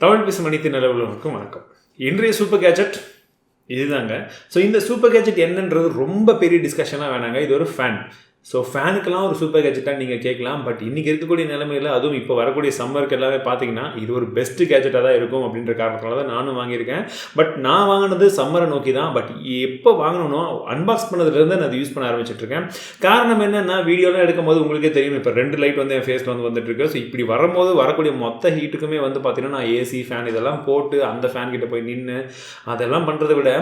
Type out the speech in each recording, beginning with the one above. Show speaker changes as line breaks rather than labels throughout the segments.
தமிழ் பேசும் அனைத்து நிலவுகளுக்கும் வணக்கம். இன்றைய சூப்பர் கேஜெட் இதுதாங்க. ஸோ இந்த சூப்பர் கேஜெட் என்னன்றது ரொம்ப பெரிய டிஸ்கஷனாக வேணாங்க. இது ஒரு ஃபேன். ஸோ ஃபேனுக்கெல்லாம் ஒரு சூப்பர் கேஜெட்டாக நீங்கள் கேட்கலாம். பட் இன்றைக்கி இருக்கக்கூடிய நிலைமையில், அதுவும் இப்போ வரக்கூடிய சம்மருக்கு எல்லாமே பார்த்தீங்கன்னா இது ஒரு பெஸ்ட்டு கேஜெட்டாக தான் இருக்கும் அப்படின்ற காரணத்தினால தான் நானும் வாங்கியிருக்கேன். பட் நான் வாங்கினது சம்மரை நோக்கி தான். பட் எப்போ வாங்கணும்னோ அன்பாக்ஸ் பண்ணதுலேருந்து நான் அதை யூஸ் பண்ண ஆரம்பிச்சிட்ருக்கேன். காரணம் என்னென்னா, வீடியோலாம் எடுக்கும்போது உங்களுக்கே தெரியும், இப்போ 2 லைட் வந்து என் ஃபேஸில் வந்துட்டுருக்கு. ஸோ இப்படி வரும்போது வரக்கூடிய மொத்த ஹீட்டுக்குமே பார்த்தீங்கன்னா நான் ஏசி ஃபேன் இதெல்லாம் போட்டு அந்த ஃபேன் கிட்ட போய் நின்று அதெல்லாம் பண்ணுறதை விட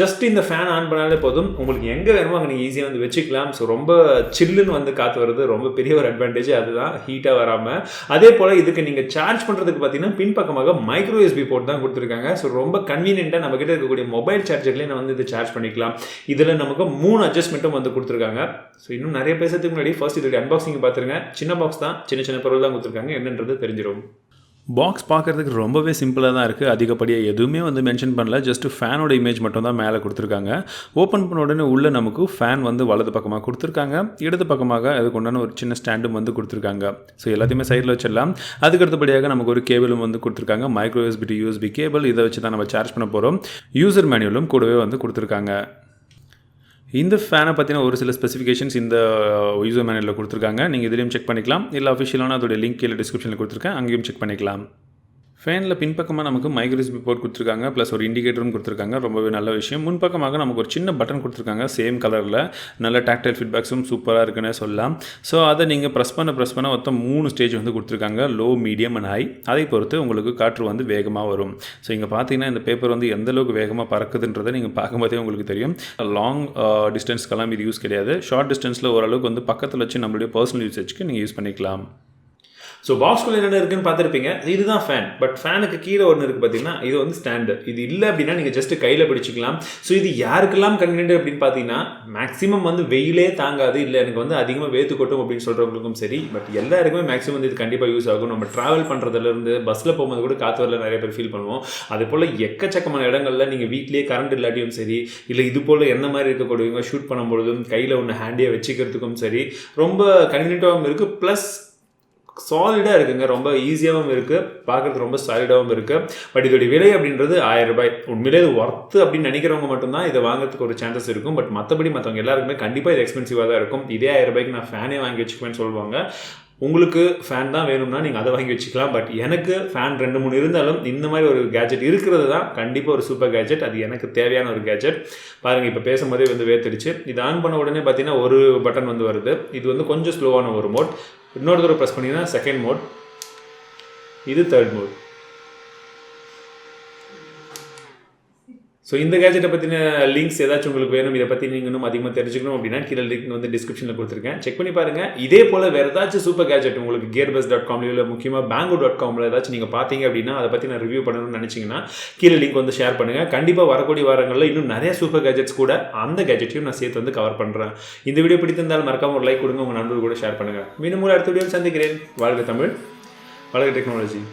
ஜஸ்ட் இந்த ஃபேன் ஆன் பண்ணாலே போதும். உங்களுக்கு எங்கே வேணுமோ அங்கே நீங்கள் ஈஸியாக வந்து வச்சுக்கலாம். ஸோ ரொம்ப சில்லுன்னு காற்று வருது. ரொம்ப பெரிய ஒரு அட்வான்டேஜ் அதுதான், ஹீட்டாக வராமல். அதே போல் இதுக்கு நீங்கள் சார்ஜ் பண்ணுறதுக்கு பார்த்தீங்கன்னா பின்பக்கமாக மைக்ரோ USB போர்ட் தான் கொடுத்துருக்காங்க. ஸோ ரொம்ப கன்வீனியன்ட்டாக நம்மக்கிட்ட இருக்கக்கூடிய மொபைல் சார்ஜர்லேயே நான் இதை சார்ஜ் பண்ணிக்கலாம். இதில் நமக்கு 3 அட்ஜஸ்ட்மெண்ட்டும் கொடுத்துருக்காங்க. ஸோ இன்னும் நிறைய பேசுறதுக்கு முன்னாடி ஃபர்ஸ்ட் இதோட அன்பாக்சிங் பார்த்துருங்க. சின்ன பாக்ஸ் தான், சின்ன சின்ன பொருள் தான் கொடுத்துருக்காங்க. என்னன்றது தெரிஞ்சிடும். பாக்ஸ் பார்க்குறதுக்கு ரொம்பவே சிம்பிளாக தான் இருக்குது. அதிகப்படியாக எதுவுமே மென்ஷன் பண்ணல. ஜஸ்ட் ஃபேனோட இமேஜ் மட்டும் தான் மேலே கொடுத்துருக்காங்க. ஓப்பன் பண்ண உடனே உள்ளே நமக்கு ஃபேன் வலது பக்கமாக கொடுத்துருக்காங்க. இடது பக்கமாக அதுக்கு உண்டான ஒரு சின்ன ஸ்டாண்டும் கொடுத்துருக்காங்க. ஸோ எல்லாத்தையுமே சைடில் வச்சிடலாம். அதுக்கு அடுத்தபடியாக நமக்கு ஒரு கேபிளும் கொடுத்துருக்காங்க. Micro USB to USB cable. இதை வச்சு தான் நம்ம சார்ஜ் பண்ண போகிறோம். யூசர் மேனுவலும் கூடவே கொடுத்துருக்காங்க. இந்த ஃபேனை பற்றின ஒரு சில ஸ்பெசிஃபிகேஷன்ஸ் இந்த யூசர் மேனுவலில் கொடுத்துருக்காங்க. நீங்கள் இதிலையும் செக் பண்ணிக்கலாம். இல்லை அஃபிஷியலான அதோட லிங்க் கீழே டிஸ்கிரிப்ஷனில் கொடுத்துருக்கேன், அங்கேயும் செக் பண்ணிக்கலாம். ஃபேனில் பின்பக்கமாக நமக்கு மைக்ரோ USB போர்ட் கொடுத்துருக்காங்க. ப்ளஸ் ஒரு இண்டிகேட்டரும் கொடுத்துருக்காங்க. ரொம்பவே நல்ல விஷயம். முன்பக்கமாக நமக்கு ஒரு சின்ன பட்டன் கொடுத்துருக்காங்க, சேம் கலரில். நல்ல டாக்டைல் ஃபீட்பேக்ஸும் சூப்பராக இருக்குன்னு சொல்லலாம். ஸோ அதை நீங்கள் ப்ரெஸ் பண்ண மொத்தம் 3 ஸ்டேஜ் கொடுத்துருக்காங்க. Low, medium and high. அதை பொறுத்து உங்களுக்கு காற்று வேகமாக வரும். ஸோ இங்கே பார்த்தீங்கன்னா இந்த பேப்பர் எந்த அளவுக்கு வேகமாக பறக்குதுன்றதை நீங்கள் பார்க்கும்போதே உங்களுக்கு தெரியும். லாங் டிஸ்டன்ஸ்க்கெல்லாம் இது யூஸ் கிடையாது. ஷார்ட் டிஸ்டன்ஸில் ஓரளவுக்கு பக்கத்தில் வச்சு நம்மளுடைய பர்சனல் யூசேஜ்க்கு நீங்கள் யூஸ் பண்ணிக்கலாம். ஸோ பாக்ஸ்குள்ளே என்னென்ன இருக்குன்னு பார்த்துருப்பீங்க. இதுதான் ஃபேன். பட் ஃபேனுக்கு கீழே ஒன்று இருக்குது பார்த்தீங்கன்னா, இது ஸ்டாண்டு. இது இல்லை அப்படின்னா நீங்கள் ஜஸ்ட் கையில் பிடிச்சிக்கலாம். ஸோ இது யாருக்கெல்லாம் கன்வீனியன்ட் அப்படின்னு பார்த்தீங்கன்னா, மேக்ஸிமம் வெயிலே தாங்காது, இல்லை எனக்கு அதிகமாக வேத்து கொட்டும் அப்படின்னு சொல்கிறவங்களுக்கும் சரி. பட் எல்லாருக்குமே மேக்ஸிமம் இது கண்டிப்பாக யூஸ் ஆகும். நம்ம ட்ராவல் பண்ணுறதுலேருந்து பஸ்ஸில் போகும்போது கூட காற்று வரல நிறைய பேர் ஃபீல் பண்ணுவோம். அதே போல் எக்கச்சக்கமான இடங்களில் நீங்கள் வீட்லேயே கரண்ட் இல்லாட்டியும் சரி, இல்லை இது போல் என்ன மாதிரி இருக்கக்கூடியவங்க ஷூட் பண்ணும்பொழுதும் கையில் ஒன்று ஹேண்டியாக வச்சுக்கிறதுக்கும் சரி, ரொம்ப கன்வீனியன்ட்டாகவும் இருக்குது. ப்ளஸ் சாலிடாக இருக்குங்க. ரொம்ப ஈஸியாகவும் இருக்குது, பார்க்குறது ரொம்ப சாலிடாகவும் இருக்குது. பட் இதோடைய விலை அப்படின்றது 1000 ரூபாய். உண்மையிலே இது ஒர்த்து அப்படின்னு நினைக்கிறவங்க மட்டும்தான் இதை வாங்குறதுக்கு ஒரு சான்சஸ் இருக்கும். பட் மற்றவங்க எல்லாருக்குமே கண்டிப்பாக இது எக்ஸ்பென்சிவாக தான் இருக்கும். இதே 1000 ரூபாய்க்கு நான் ஃபேனே வாங்கி வச்சுக்குவேன்னு சொல்லுவாங்க. உங்களுக்கு ஃபேன் தான் வேணும்னா நீங்கள் அதை வாங்கி வச்சுக்கலாம். பட் எனக்கு ஃபேன் 2-3 இருந்தாலும் இந்த மாதிரி ஒரு கேஜெட் இருக்கிறது தான் கண்டிப்பாக ஒரு சூப்பர் கேஜெட். அது எனக்கு தேவையான ஒரு கேஜெட். பாருங்கள், இப்போ பேசும்போதே வேர்த்துடுச்சு. இது ஆன் பண்ண உடனே பார்த்தீங்கன்னா ஒரு பட்டன் வருது. இது கொஞ்சம் ஸ்லோவான ஒரு மோட். இன்னொரு தடவை ப்ரெஸ் பண்ணிங்கன்னா செகண்ட் மோட், இது தேர்ட் மோட். ஸோ இந்த கேஜெட்டை பற்றின லிங்க்ஸ் ஏதாச்சும் உங்களுக்கு வேணும், இதை பற்றி நீங்கள் இன்னும் அதிகமாக தெரிஞ்சுக்கணும் அப்படின்னா கீழே லிங்க் டிஸ்கிரிப்ஷனில் கொடுத்துருக்கேன், செக் பண்ணி பாருங்கள். இதே போல் வேறு ஏதாச்சும் சூப்பர் கேஜெட் உங்களுக்கு gearbest.com இல்லை முக்கியமாக banggood.com ஏதாச்சும் நீங்கள் பார்த்தீங்க அப்படின்னா அதை பற்றி நான் ரிவ்யூ பண்ணணும்னு நினச்சிங்கன்னா கீழே லிங்க் ஷேர் பண்ணுங்கள். கண்டிப்பாக வரக்கூடிய வாரங்களில் இன்னும் நிறைய சூப்பர் கேஜெட்ஸ் கூட அந்த கேஜெட்டையும் நான் சேர்த்து கவர் பண்ணுறேன். இந்த வீடியோ பிடித்திருந்தால் மறக்காம ஒரு லைக் கொடுங்க, உங்கள் நண்பர்கள் கூட ஷேர் பண்ணுங்கள். மீண்டும் அடுத்த வீடியோவில் சந்திக்கிறேன். வாழ்க தமிழ், வாழ்க டெக்னாலஜி.